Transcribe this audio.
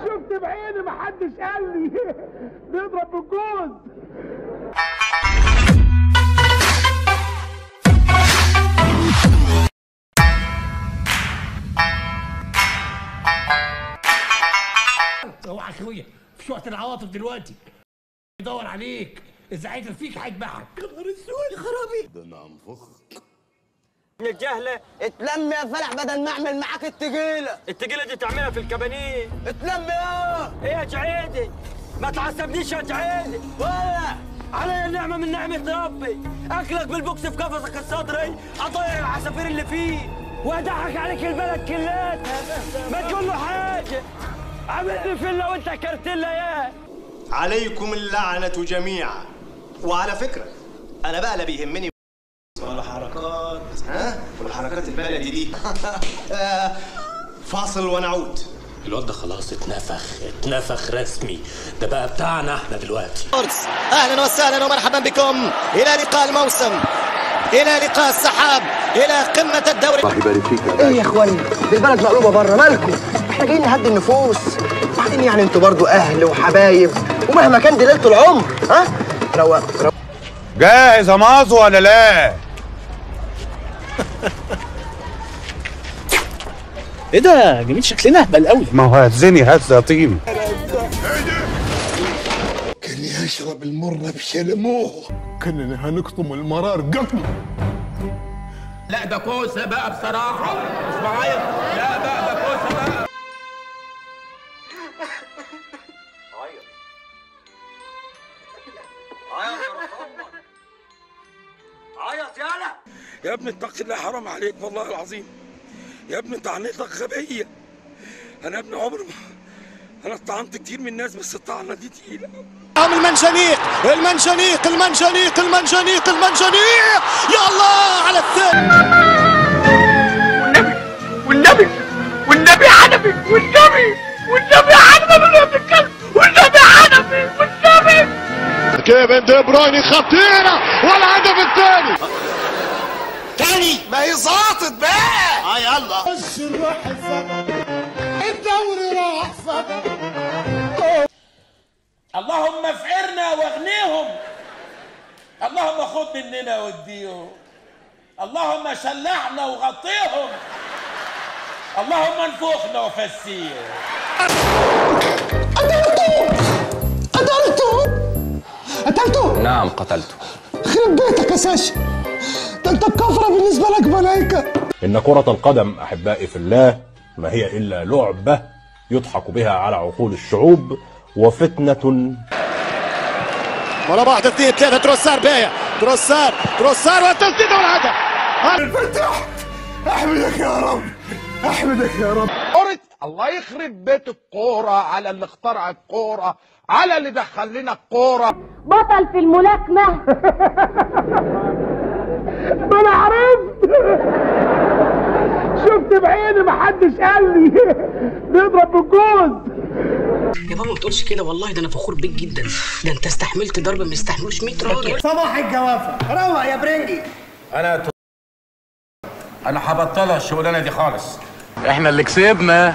شفت بعيني محدش قال لي بيضرب بالجوز. اوعى يا اخويا، مش وقت العواطف دلوقتي. يدور عليك، اذا عايز فيك هيذبحك. يا نهار اسود يا خرابي، ده انا انفخك. يا الجهله اتلم يا فلح بدل ما اعمل معاك التقيله دي تعملها في الكبانيه. اتلم ايه يا جعيدي، ما تعصبنيش يا جعيدي. ولا علي النعمه من نعمه ربي، اكلك بالبوكس في قفصك الصدري، اطير العصافير اللي فيه وادعك عليك البلد كلاتها. ما تقول له حاجه، عامل لي فيلا وانت كرتله يا. عليكم اللعنه جميعا. وعلى فكره انا بقى لا بيهمني ولا حركات، والحركات البلدي دي. فاصل ونعود. الواد ده خلاص اتنفخ رسمي، ده بقى بتاعنا احنا دلوقتي. اهلا وسهلا ومرحبا بكم الى لقاء الموسم، الى لقاء السحاب، الى قمه الدوري. الله يبارك فيك يا ايه يا اخواني، دي البلد مقلوبه بره، مالكم؟ احنا جايين نهدي النفوس، وبعدين يعني انتوا برضو اهل وحبايب، ومهما كان دي ليله العمر. روق. جاهز يا مازو ولا لا؟ ايه ده جميل، شكلنا اهبل قوي. ما هو هزني هز يا طيم. كان يشرب المر بشلموه، كاننا هنقطم المرار قطم. لا ده كوسه بقى بصراحه، مش معايا. لا بقى ده كوسه بقى. عيط يالا يا ابني اتق الله، حرام عليك والله العظيم. يا ابني طعنتك غبيه. انا يا ابني عمري ما انا طعنت كتير من الناس، بس الطعنه دي تقيله. المنجنيق المنجنيق المنجنيق المنجنيق المنجنيق، يا الله على الثاني. والنبي حنفي، والنبي حنفي من ابن الكلب، والنبي حنفي والنبي. كيفن دي بروين خطيره، والهدف الثاني تاني ما هي ظابطت بقى. يلا. الدوري راح فجأة. اللهم افعرنا واغنيهم، اللهم خذ مننا واديهم، اللهم شلعنا وغطيهم، اللهم انفخنا وفسيهم. قتلته؟ نعم قتلته. خرب بيتك يا ساشا، ده انت الكفره بالنسبه لك ملايكه. إن كرة القدم أحبائي في الله ما هي إلا لعبة يضحك بها على عقول الشعوب وفتنة. ورا بعض 2 3 تروسار بايع، تروسار والتسديد والهدف. الفتح، احمدك يا رب، احمدك يا رب. الله يخرب بيت الكوره على اللي اخترع الكوره، على اللي دخل لنا الكوره. بطل في الملاكمه. ما انا عرفت، شفت بعيني محدش قال لي بيضرب بالجوز. يا بابا ما تقولش كده والله، ده انا فخور بيك جدا، ده انت استحملت ضرب ما يستحملوش 100 راجل. صباح الجوافه، روق يا برنجي. انا هبطلها الشغلانه دي خالص. احنا اللي كسبنا.